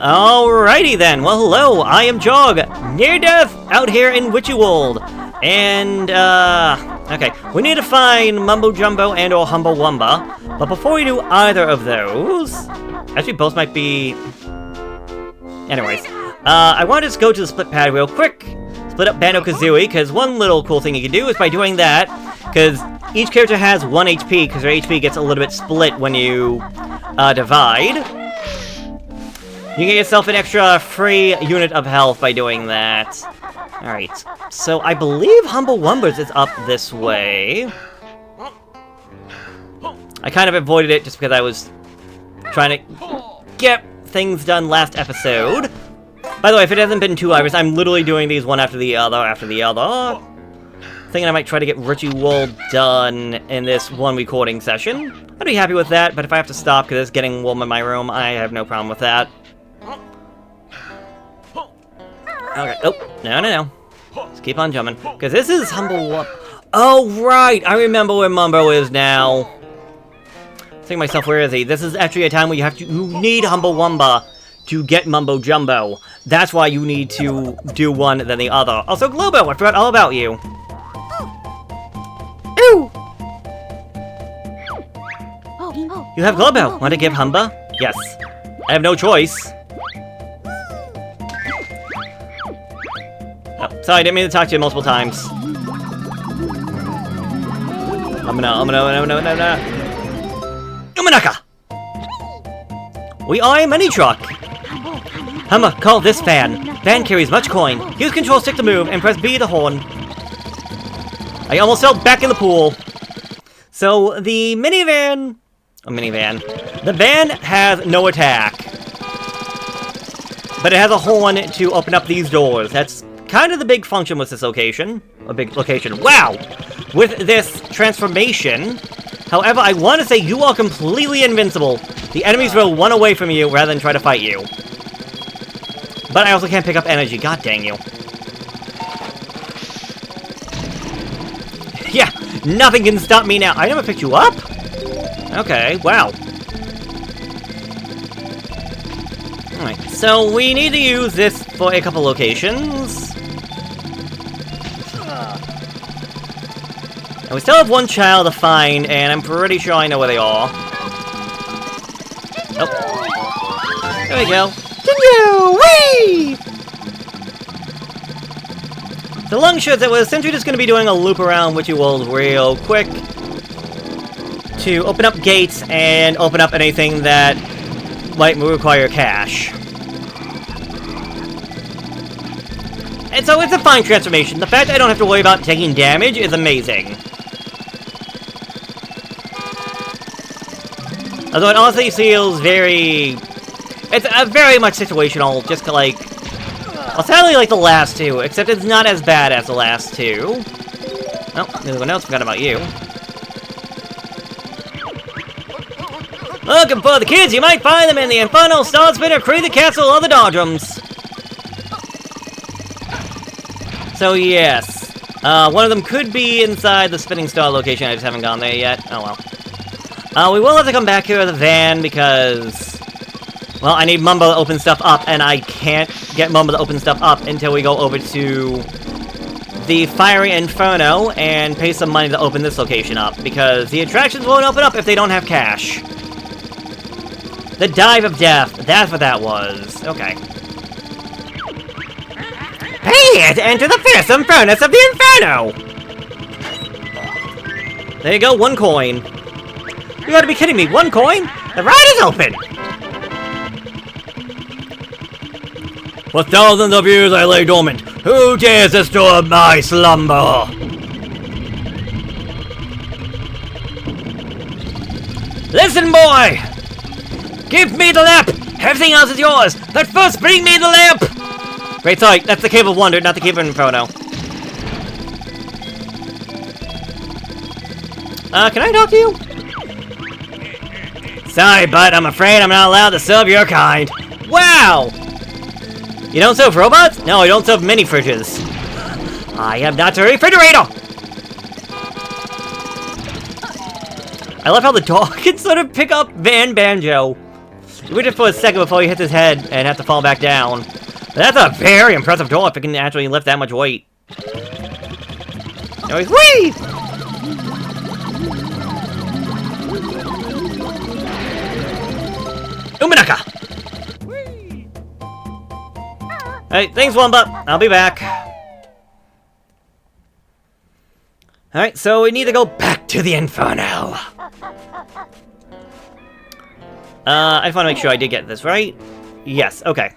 Alrighty then, well hello, I am Jog, near death, out here in Witchy World. And, okay, we need to find Mumbo Jumbo and or Humbo Wumba. But before we do either of those, actually both might be... Anyways, I want to just go to the split pad real quick. Split up Banjo-Kazooie, because one little cool thing you can do is by doing that, because each character has 1 HP, because their HP gets a little bit split when you divide. You get yourself an extra free unit of health by doing that. Alright, so I believe Humble Wumbers is up this way. I kind of avoided it just because I was trying to get things done last episode. By the way, if it hasn't been 2 hours, I'm literally doing these one after the other Thinking I might try to get Witchy World done in this one recording session. I'd be happy with that, but if I have to stop because it's getting warm in my room, I have no problem with that. Okay, oh, no. Let's keep on jumping. Because this is Humble... Oh, right! I remember where Mumbo is now. Thinking to myself, where is he? This is actually a time where you need Humble Wumba to get Mumbo Jumbo. That's why you need to do one than the other. Also, Globo, I forgot all about you. Ooh! You have Globo. Want to give Humba? Yes. I have no choice. Oh, sorry, I didn't mean to talk to you multiple times. Umanaka! We are a money truck! Humma, call this van. Van carries much coin. Use control stick to move, and press B to horn. I almost fell back in the pool. So, the minivan... The van has no attack. But it has a horn to open up these doors. That's kind of the big function with this location. A big location. Wow! With this transformation, however, I want to say you are completely invincible. The enemies will run away from you rather than try to fight you. But I also can't pick up energy. God dang you. Yeah, nothing can stop me now. I never picked you up? Okay, wow. Alright, so we need to use this for a couple locations. And we still have one child to find, and I'm pretty sure I know where they are. Oh. There we go. Whee! The long shot that was essentially just going to be doing a loop around Witchy World real quick to open up gates and open up anything that might require cash. And so it's a fine transformation. The fact that I don't have to worry about taking damage is amazing. Although it honestly feels very... It's very much situational, just like... Well, sadly like the last two, except it's not as bad as the last two. Oh, everyone else forgot about you. Looking for the kids, you might find them in the Infernal Star Spinner Creed the Castle of the Doldrums. So yes, one of them could be inside the Spinning Star location, I just haven't gone there yet. Oh well. We will have to come back here with a van because... Well, I need Mumbo to open stuff up, and I can't get Mumbo to open stuff up until we go over to the Fiery Inferno and pay some money to open this location up, because the attractions won't open up if they don't have cash. The Dive of Death, that's what that was. Okay. Pay here to enter the fearsome furnace of the Inferno! There you go, 1 coin. You gotta be kidding me, 1 coin? The ride is open! For thousands of years I lay dormant. Who dares disturb my slumber? Listen, boy! Give me the lamp! Everything else is yours! But first bring me the lamp! Wait, sorry, that's the Cave of Wonder, not the Cave of Inferno. Can I talk to you? Sorry, but I'm afraid I'm not allowed to serve your kind. Wow! You don't serve robots? No, I don't serve mini fridges. I am not a refrigerator! I love how the dog can sort of pick up Banjo. He waited for a second before he hits his head and had to fall back down. But that's a very impressive door if it can actually lift that much weight. Anyways, whee! Umanaka! Alright, thanks, Wumba. I'll be back. Alright, so we need to go back to the Inferno. I just want to make sure I did get this right. Yes, okay.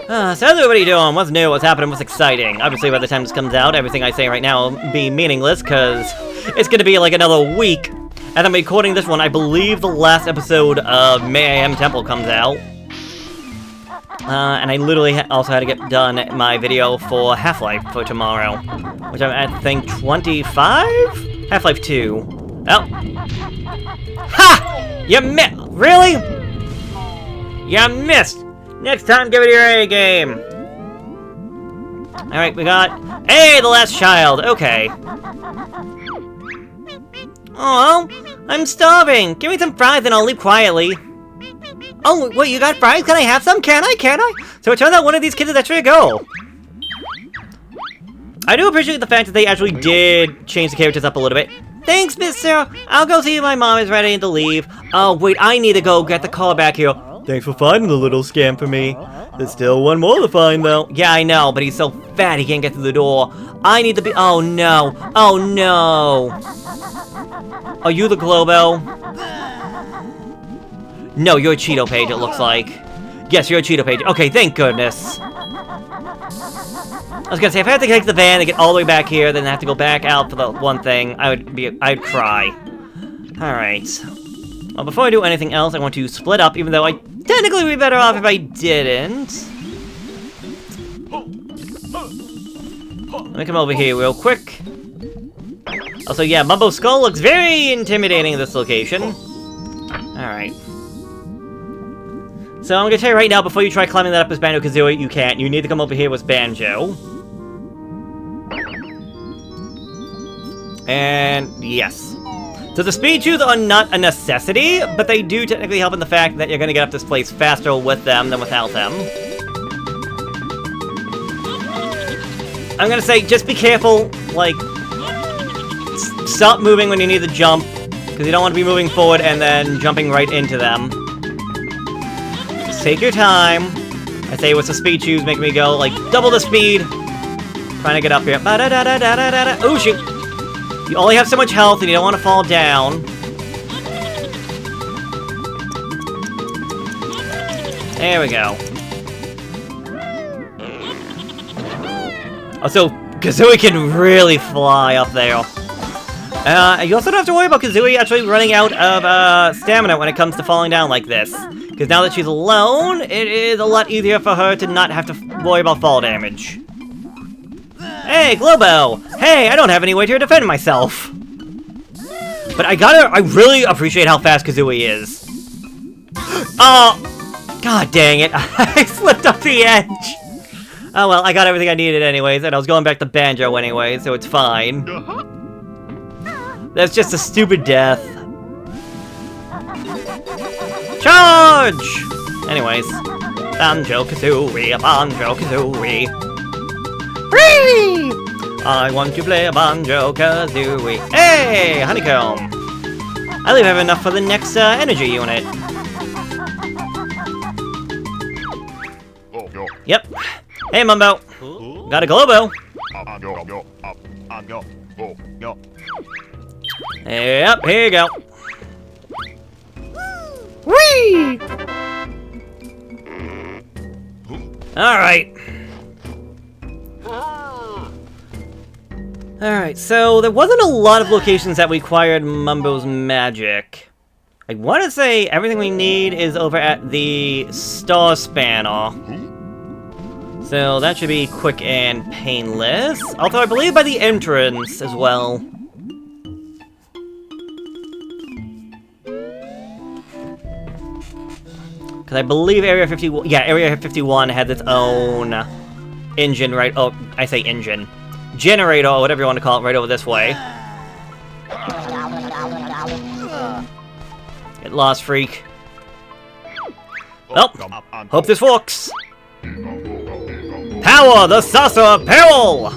So how's everybody doing? What's new? What's happening? What's exciting? Obviously, by the time this comes out, everything I say right now will be meaningless, because it's going to be like another week. As I'm recording this one, I believe the last episode of May I Am Temple comes out. And I literally also had to get done my video for Half-Life for tomorrow. Which I'm at, I think, 25? Half-Life 2. Oh. Ha! You missed! Really? You missed! Next time, give it your A game. Alright, we got... Hey, the last child! Okay. Oh, I'm starving! Give me some fries and I'll leave quietly. Oh, wait, you got fries? Can I have some? Can I? So it turns out one of these kids is actually a girl. I do appreciate the fact that they actually did change the characters up a little bit. Thanks, mister. I'll go see if my mom is ready to leave. Oh, wait, I need to go get the car back here. Thanks for finding the little scam for me. There's still one more to find, though. Yeah, I know, but he's so fat he can't get through the door. I need to be... Oh, no. Oh, no. Are you the Globo? No, you're a Cheeto Page, it looks like. Yes, you're a Cheeto Page. Okay, thank goodness. I was gonna say, if I had to take the van and get all the way back here, then I have to go back out for the one thing, I'd cry. Alright. Well, before I do anything else, I want to split up, even though I technically would be better off if I didn't. Let me come over here real quick. Also, yeah, Mumbo's skull looks very intimidating in this location. Alright. So I'm gonna tell you right now, before you try climbing that up as Banjo-Kazooie, you can't. You need to come over here with Banjo. And yes. So the speed shoes are not a necessity, but they do technically help in the fact that you're gonna get up this place faster with them than without them. I'm gonna say, just be careful, like, stop moving when you need to jump, because you don't want to be moving forward and then jumping right into them. Just take your time. I say with the speed shoes making me go, like, double the speed. Trying to get up here. Ba-da-da-da-da-da-da. Oh, shoot! You only have so much health and you don't want to fall down. There we go. Oh, so Kazooie can really fly up there. You also don't have to worry about Kazooie actually running out of stamina when it comes to falling down like this. Because now that she's alone, it is a lot easier for her to not have to worry about fall damage. Hey, Globo! Hey, I don't have any way to defend myself. But I really appreciate how fast Kazooie is. Oh, god dang it. I slipped off the edge. Oh well, I got everything I needed anyways, and I was going back to Banjo anyway, so it's fine. That's just a stupid death. Charge! Anyways. Banjo-Kazooie, Banjo-Kazooie. Free! I want to play a Banjo-Kazooie. Hey, honeycomb. I believe I have enough for the next energy unit. Yep. Hey, Mumbo. Got a Globo. Yep, here you go. Whee! Alright. Alright, so there wasn't a lot of locations that required Mumbo's magic. I want to say everything we need is over at the Star Spanner. So that should be quick and painless. Although I believe by the entrance as well. Because I believe Area 51, yeah, Area 51 had its own engine, right? Oh, I say engine. generator, or whatever you want to call it, right over this way. Get lost, freak. Oh, hope this works. Power the Saucer of Peril!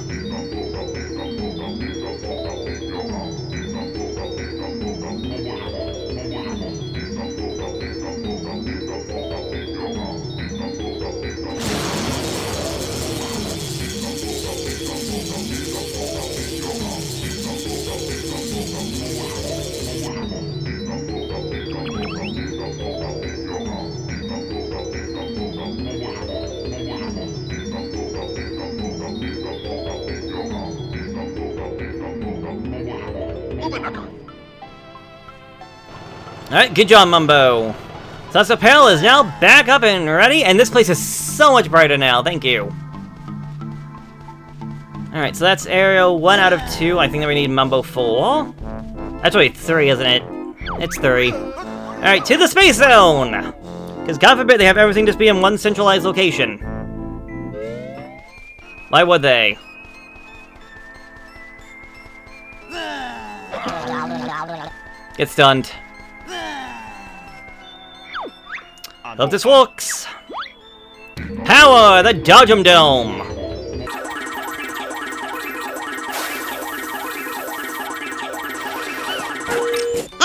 Alright, good job, Mumbo. Saucer of Peril is now back up and ready, and this place is so much brighter now, thank you. Alright, so that's area 1 out of 2. I think that we need Mumbo 4. That's really 3, isn't it? It's 3. Alright, to the Space Zone! Because God forbid they have everything just be in one centralized location. Why would they? Get stunned. Hope this works. Power the Dodgem Dome. Alright,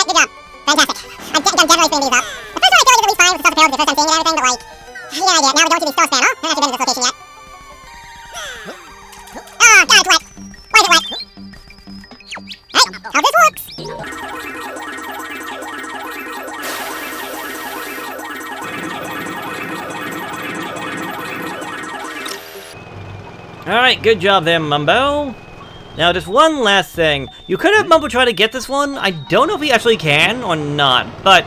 good job. Fantastic. I'm generally seeing these up. The first one I feel like is at least fine with the Saucer of Peril, the first time seeing it and everything, but like, you get an idea. Now we're going to the Star Spanner. We're not actually been to this location yet. Oh, God, it's wet. Why is it wet? Alright, how this works. Alright, good job there, Mumbo. Now, just one last thing. You could have Mumbo try to get this one. I don't know if he actually can or not, but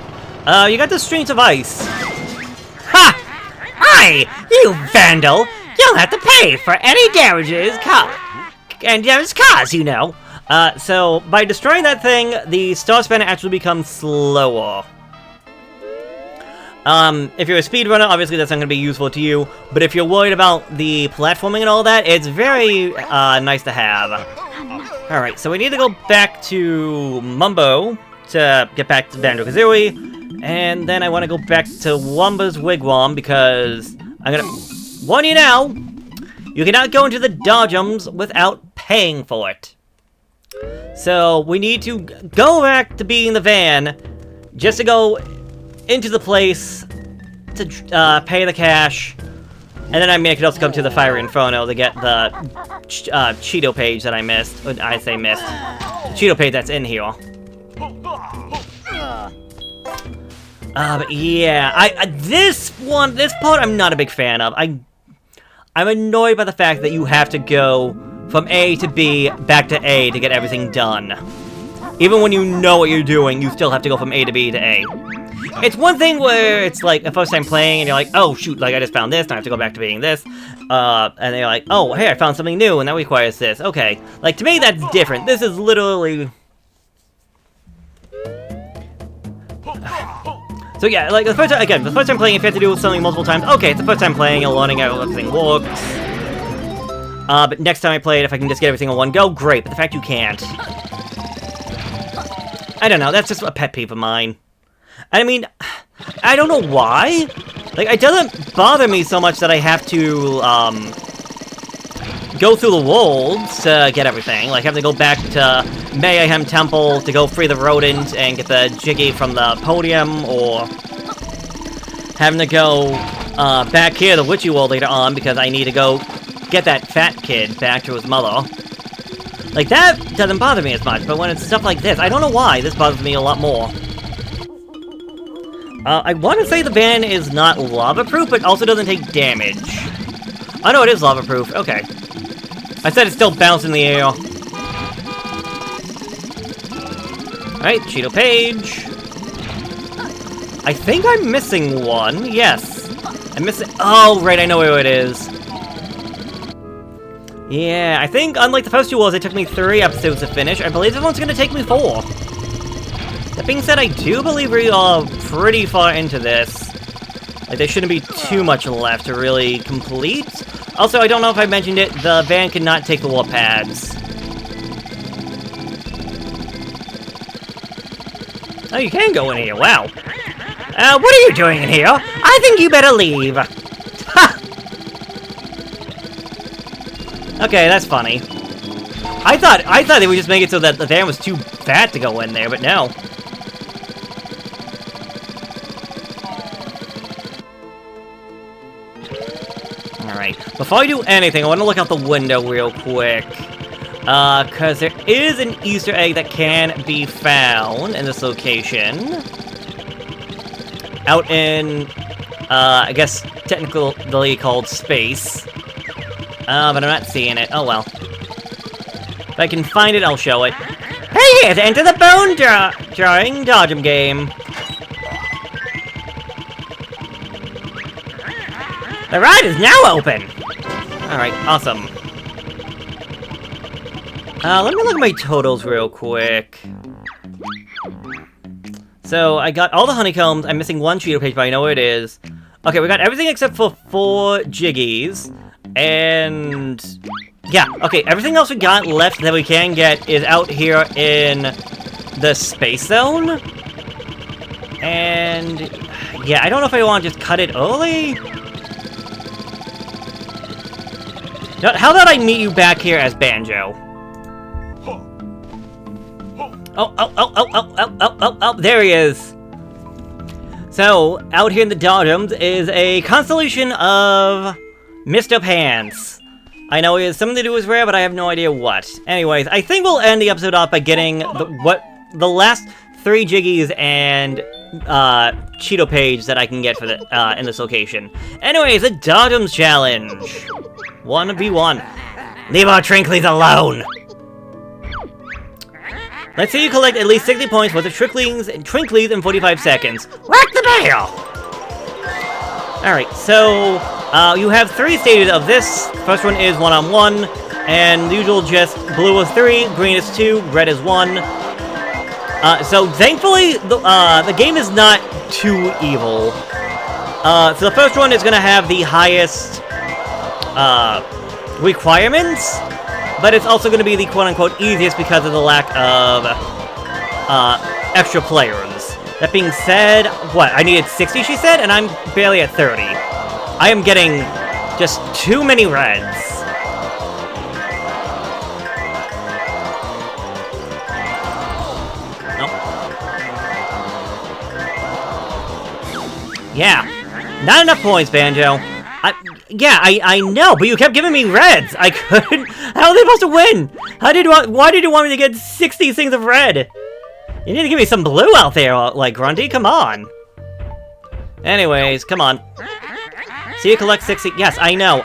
you got the Strings of Ice. Ha! Aye! You vandal! You'll have to pay for any damages damaged cars, you know. So, by destroying that thing, the Star Spanner actually becomes slower. If you're a speedrunner, obviously that's not going to be useful to you, but if you're worried about the platforming and all that, it's very nice to have. Alright, so we need to go back to Mumbo to get back to Banjo-Kazooie, and then I want to go back to Wumba's Wigwam because I'm going to warn you now, you cannot go into the Dodgems without paying for it. So we need to go back to being the van just to go into the place to pay the cash, and then I can also come to the Fiery Inferno to get the Cheeto page that I missed. I say missed. Cheeto page that's in here. But yeah, this part I'm not a big fan of. I'm annoyed by the fact that you have to go from A to B, back to A to get everything done. Even when you know what you're doing, you still have to go from A to B to A. It's one thing where it's like the first time playing and you're like, oh shoot, like I just found this, now I have to go back to being this. And then you're like, oh hey, I found something new and that requires this. Okay. Like to me that's different. This is literally... So yeah, like the first time playing, if you have to do something multiple times, okay, it's the first time playing and learning how everything works. But next time I play it, if I can just get everything in one go, great. But the fact you can't... I don't know, that's just a pet peeve of mine. I mean, I don't know why. Like, it doesn't bother me so much that I have to, go through the worlds to get everything. Like, having to go back to Mayhem Temple to go free the rodent and get the Jiggy from the podium, or having to go, back here to Witchy World later on because I need to go get that fat kid back to his mother. Like, that doesn't bother me as much, but when it's stuff like this, I don't know why, this bothers me a lot more. I want to say the van is not lava-proof, but also doesn't take damage. Oh no, it is lava-proof, okay. I said it still bounced in the air. Alright, Cheeto page. I think I'm missing one, yes. I'm missing... Oh, right, I know where it is. Yeah, I think, unlike the first two worlds, it took me 3 episodes to finish. I believe this one's gonna take me 4. That being said, I do believe we are pretty far into this. Like, there shouldn't be too much left to really complete. Also, I don't know if I mentioned it, the van cannot take the warp pads. Oh, you can go in here, wow. What are you doing in here? I think you better leave. Ha! Okay, that's funny. I thought they would just make it so that the van was too fat to go in there, but no. Alright, before I do anything, I want to look out the window real quick. Because there is an Easter egg that can be found in this location. Out in, I guess, technically called space. But I'm not seeing it. Oh well. If I can find it, I'll show it. Hey, to enter the bone drawing dodgem game. The ride is now open! Alright, awesome. Let me look at my totals real quick. So, I got all the honeycombs. I'm missing one Cheeto page, but I know where it is. Okay, we got everything except for 4 Jiggies. And... yeah, okay, everything else we got left that we can get is out here in the space zone. And... yeah, I don't know if I want to just cut it early. How about I meet you back here as Banjo? Oh, there he is. So, out here in the Dodgems is a constellation of Mr. Pants. I know it has something to do with rare, but I have no idea what. Anyways, I think we'll end the episode off by getting the last 3 Jiggies and Cheeto page that I can get for the in this location. Anyways, the Dodgems challenge. 1v1. Leave our Trinklies alone! Let's say you collect at least 60 points worth of Trinklies in 45 seconds. Whack the bell! Alright, so, you have 3 stages of this. First one is 1-on-1, and the usual just blue is 3, green is 2, red is 1. So thankfully, the game is not too evil. So the first one is gonna have the highest, requirements, but it's also going to be the quote-unquote easiest because of the lack of extra players. That being said, what, I needed 60, she said, and I'm barely at 30. I am getting just too many reds. Nope. Yeah, not enough points, Banjo. Yeah, I know, but you kept giving me reds. I couldn't. How are they supposed to win? Why did you want me to get 60 things of red? You need to give me some blue out there, like Grundy. Come on. Anyways, come on. See, you collect 60. Yes, I know.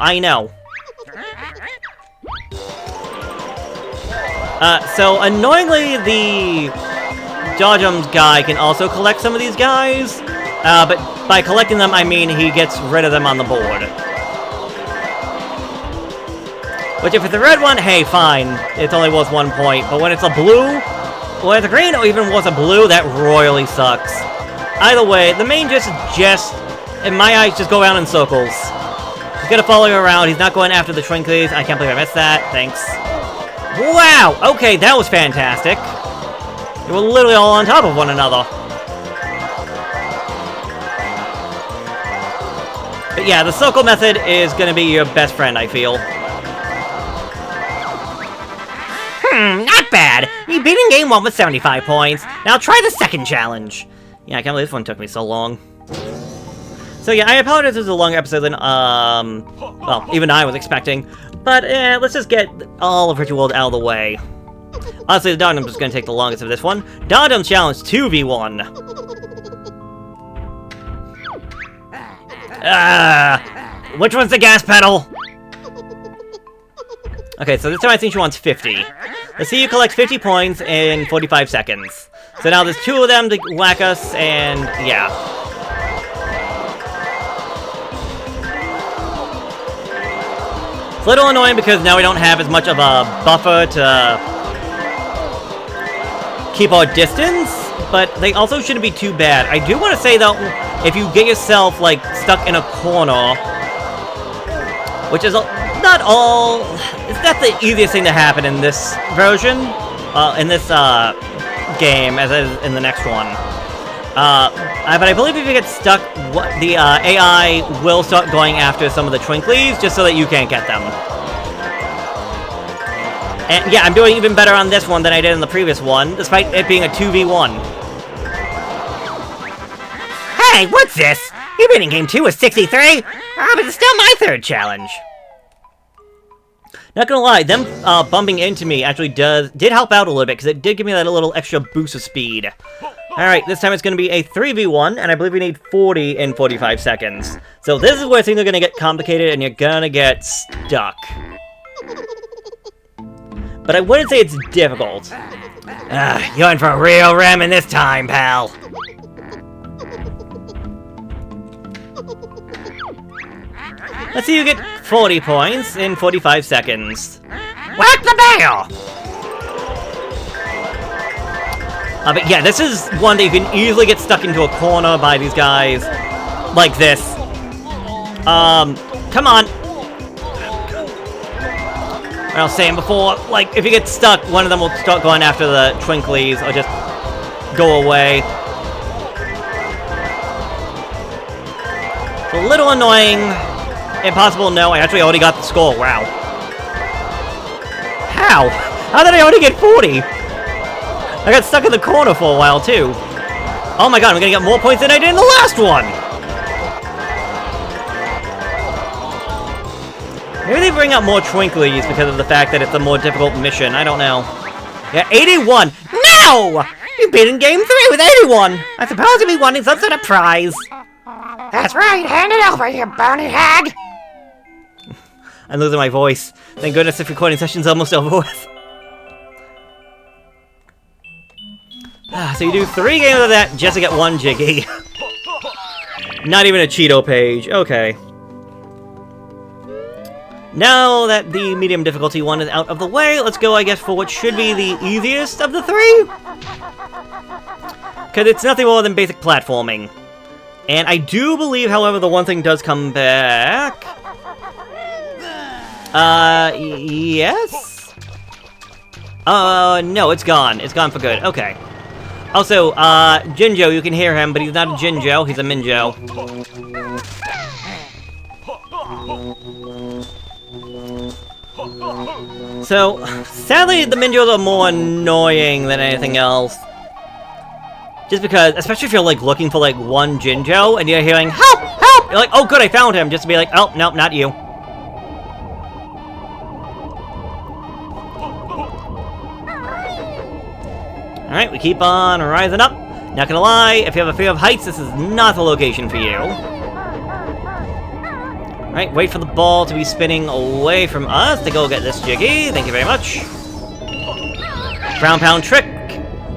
So annoyingly, the Dodgems guy can also collect some of these guys. But by collecting them, I mean he gets rid of them on the board. Which, if it's a red one, hey, fine. It's only worth 1 point. But when it's a blue, or it's a green, or even worth a blue, that royally sucks. Either way, the main just, in my eyes, just go around in circles. He's gonna follow you around. He's not going after the Trinklies. I can't believe I missed that. Thanks. Wow! Okay, that was fantastic. They were literally all on top of one another. But yeah, the circle method is gonna be your best friend, I feel. Not bad! You beat in game 1 with 75 points. Now try the second challenge. Yeah, I can't believe this one took me so long. So yeah, I apologize this is a longer episode than, well, even I was expecting. But, let's just get all of Witchy World out of the way. Honestly, the Dodgems is gonna take the longest of this one. Dodgems Challenge 2v1. Which one's the gas pedal? Okay, so this time I think she wants 50. Let's see you collect 50 points in 45 seconds. So now there's 2 of them to whack us, and yeah. It's a little annoying because now we don't have as much of a buffer to keep our distance, but they also shouldn't be too bad. I do want to say, though, if you get yourself, like, stuck in a corner, which is not all... It's not the easiest thing to happen in this version, in this, game, as is in the next one. But I believe if you get stuck, the, AI will start going after some of the Twinklies, just so that you can't get them. And yeah, I'm doing even better on this one than I did in the previous one, despite it being a 2v1. Hey, what's this? You've been in game 2 with 63? But it's still my third challenge. Not gonna lie, them bumping into me actually did help out a little bit, because it did give me that little extra boost of speed. Alright, this time it's gonna be a 3v1, and I believe we need 40 in 45 seconds. So this is where things are gonna get complicated, and you're gonna get stuck. But I wouldn't say it's difficult. You're in for a real ramming this time, pal. Let's see you get 40 points in 45 seconds. Whack the bell! But yeah, this is one that you can easily get stuck into a corner by these guys. Like this. Come on. I was saying before, like, if you get stuck, one of them will start going after the Twinklies, or just go away. It's a little annoying. Impossible, no, I actually already got the score, wow. How? How did I already get 40? I got stuck in the corner for a while, too. Oh my god, I'm gonna get more points than I did in the last one! Maybe they bring out more Twinklies because of the fact that it's a more difficult mission, I don't know. Yeah, 81! No! You've been in game 3 with 81! I suppose you'll be wanting some sort of prize. That's right, hand it over, you bony hag! I'm losing my voice. Thank goodness this recording session's almost over with. So you do 3 games of that just to get 1 Jiggy. Not even a Cheeto page. Okay. Now that the medium difficulty one is out of the way, let's go, I guess, for what should be the easiest of the 3. Because it's nothing more than basic platforming. And I do believe, however, the one thing does come back. Yes? No, it's gone. It's gone for good. Okay. Also, Jinjo, you can hear him, but he's not a Jinjo, he's a Minjo. So, sadly, the Minjos are more annoying than anything else. Just because, especially if you're, like, looking for, like, one Jinjo, and you're hearing, "Help! Help!" You're like, "Oh, good, I found him," just to be like, "Oh, nope, not you." Alright, we keep on rising up. Not gonna lie, if you have a fear of heights, this is not the location for you. Alright, wait for the ball to be spinning away from us to go get this Jiggy. Thank you very much. Ground pound trick.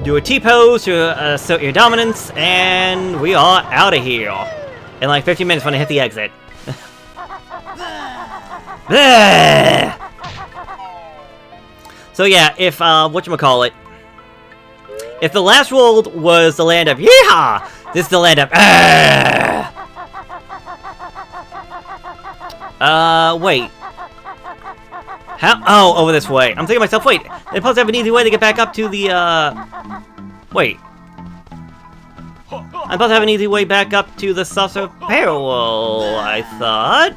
Do a T-pose to assert your dominance, and we are out of here. In like 15 minutes when I hit the exit. So yeah, if, whatchamacallit, if the last world was the land of yeehaw, this is the land of wait. How? Oh, over this way. I'm thinking to myself, wait, they're supposed to have an easy way to get back up to the, wait. I'm supposed to have an easy way back up to the saucer parallel, I thought.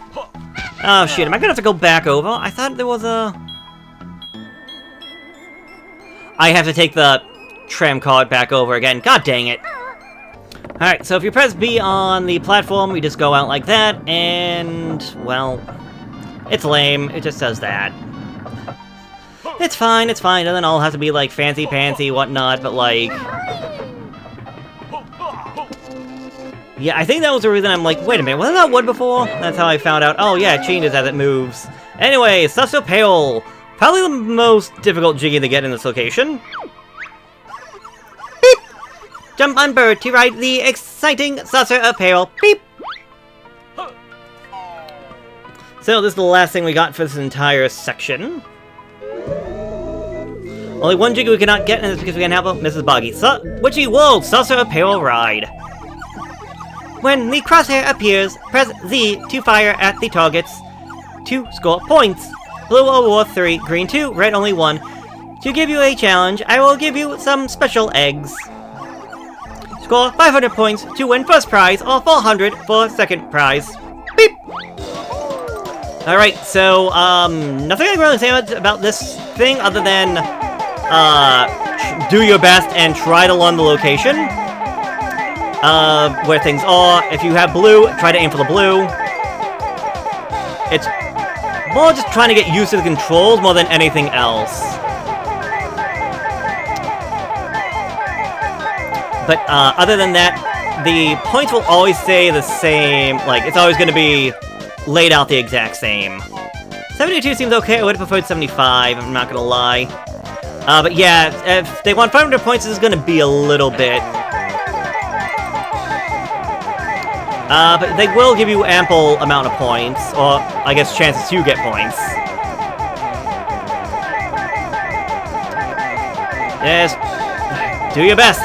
Oh shit, am I gonna have to go back over? I thought there was a... I have to take the tram card back over again. God dang it. Alright, so if you press B on the platform, we just go out like that, and, well, it's lame. It just does that. It's fine, it's fine. It doesn't all have to be, like, fancy-pantsy, whatnot, but, like... Yeah, I think that was the reason I'm like, wait a minute, wasn't that wood before? That's how I found out. Oh, yeah, it changes as it moves. Anyway, Saucer Pale. Probably the most difficult Jiggy to get in this location. Beep! Jump on bird to ride the exciting Saucer Apparel. Beep! So, this is the last thing we got for this entire section. Only one Jiggy we cannot get, and it's because we can't have a Mrs. Boggy. Witchy World Saucer Apparel Ride. When the crosshair appears, press Z to fire at the targets. to score points. Blue will award 3, green 2, red only 1. To give you a challenge, I will give you some special eggs. Score 500 points to win first prize, or 400 for second prize. Beep! Alright, so, nothing I can really say about this thing other than, do your best and try to learn the location. Where things are. If you have blue, try to aim for the blue. It's more just trying to get used to the controls more than anything else. But, other than that, the points will always stay the same. Like, it's always going to be laid out the exact same. 72 seems okay. I would have preferred 75, I'm not gonna lie. But yeah, if they want 500 points, this is gonna be a little bit. But they will give you ample amount of points, or I guess chances to get points. Yes, do your best.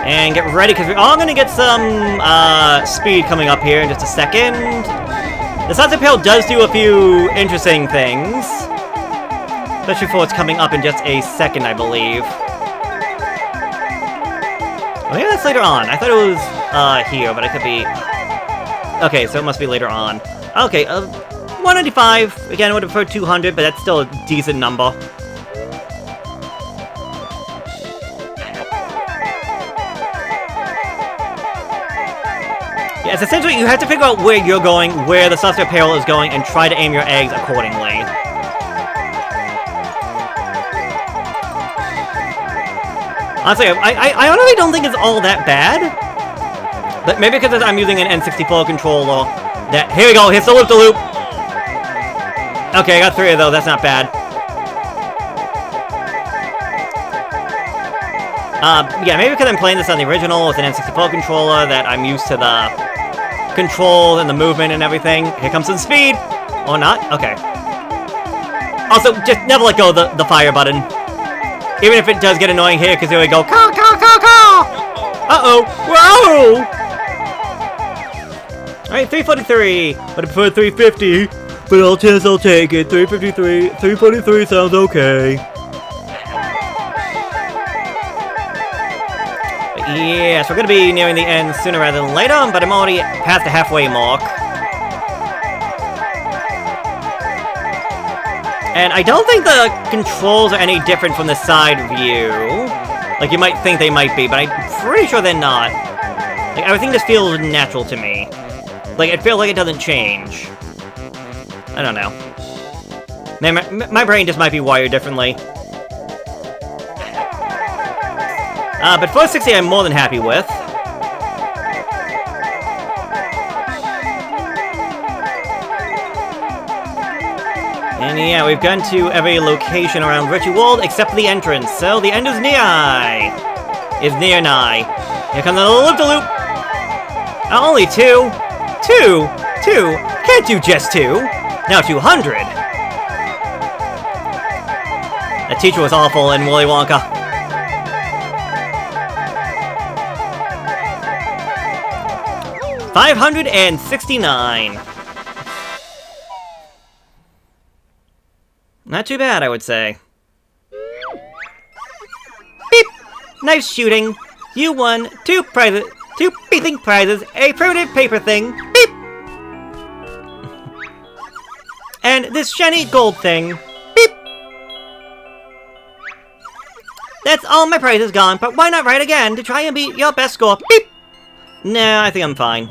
And get ready, because we're all going to get some speed coming up here in just a second. The Sunset Pail does do a few interesting things. Especially for what's coming up in just a second, I believe. Oh, maybe that's later on. I thought it was here, but it could be... Okay, so it must be later on. Okay, 195. Again, I would have preferred 200, but that's still a decent number. Yeah, it's essentially you have to figure out where you're going, where the Sunset Pail is going, and try to aim your eggs accordingly. Honestly, I honestly don't think it's all that bad. But maybe because I'm using an N64 controller. Here we go, here's the loop-de-loop! Okay, I got 3 of those, that's not bad. Yeah, maybe because I'm playing this on the original with an N64 controller, that I'm used to the control and the movement and everything. Here comes some speed! Or not? Okay. Also, just never let go of the fire button. Even if it does get annoying here, because here we go. Caw, caw, caw, caw! Uh-oh! Whoa! Alright, 343. But I prefer 350. But I'll take it. 353. 343 sounds okay. Yes, we're going to be nearing the end sooner rather than later, but I'm already past the halfway mark. And I don't think the controls are any different from the side view. Like, you might think they might be, but I'm pretty sure they're not. Like, everything just feels natural to me. Like, it feels like it doesn't change. I don't know. My brain just might be wired differently. But 460 I'm more than happy with. And yeah, we've gone to every location around Witchy World except the entrance, so the end is near-nigh. Is near-nigh. Here comes the loop-de-loop! Only 2? 2? 2? Can't do just 2! Now 200! That teacher was awful in Willy Wonka. $569. Not too bad, I would say. Beep! Nice shooting. You won 2 prizes, 2 beeping prizes, a primitive paper thing, beep! And this shiny gold thing, beep! That's all my prizes gone, but why not write again to try and beat your best score, beep! Nah, I think I'm fine.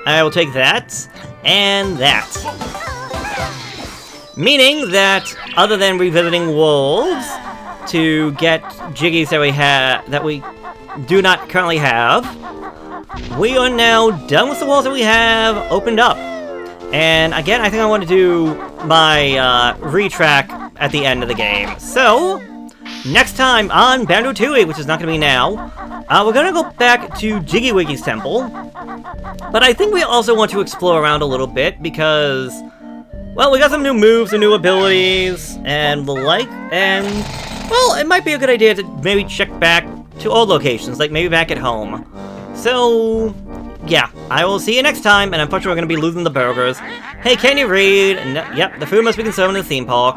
I will take that, and that. Meaning that, other than revisiting worlds to get jiggies that we do not currently have, we are now done with the worlds that we have opened up. And again, I think I want to do my retrack at the end of the game. So, next time on Banjo-Tooie, which is not going to be now, we're going to go back to Jiggy Wiggy's temple. But I think we also want to explore around a little bit because, well, we got some new moves and new abilities and the like, and, well, it might be a good idea to maybe check back to old locations, like maybe back at home. So, yeah, I will see you next time, and unfortunately we're going to be losing the burgers. Hey, can you read? No, yep, the food must be consumed in the theme park.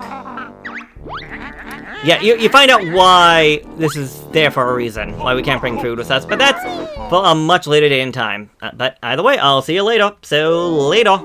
Yeah, you find out why this is there for a reason, why we can't bring food with us, but that's for a much later day and time. But either way, I'll see you later, so later.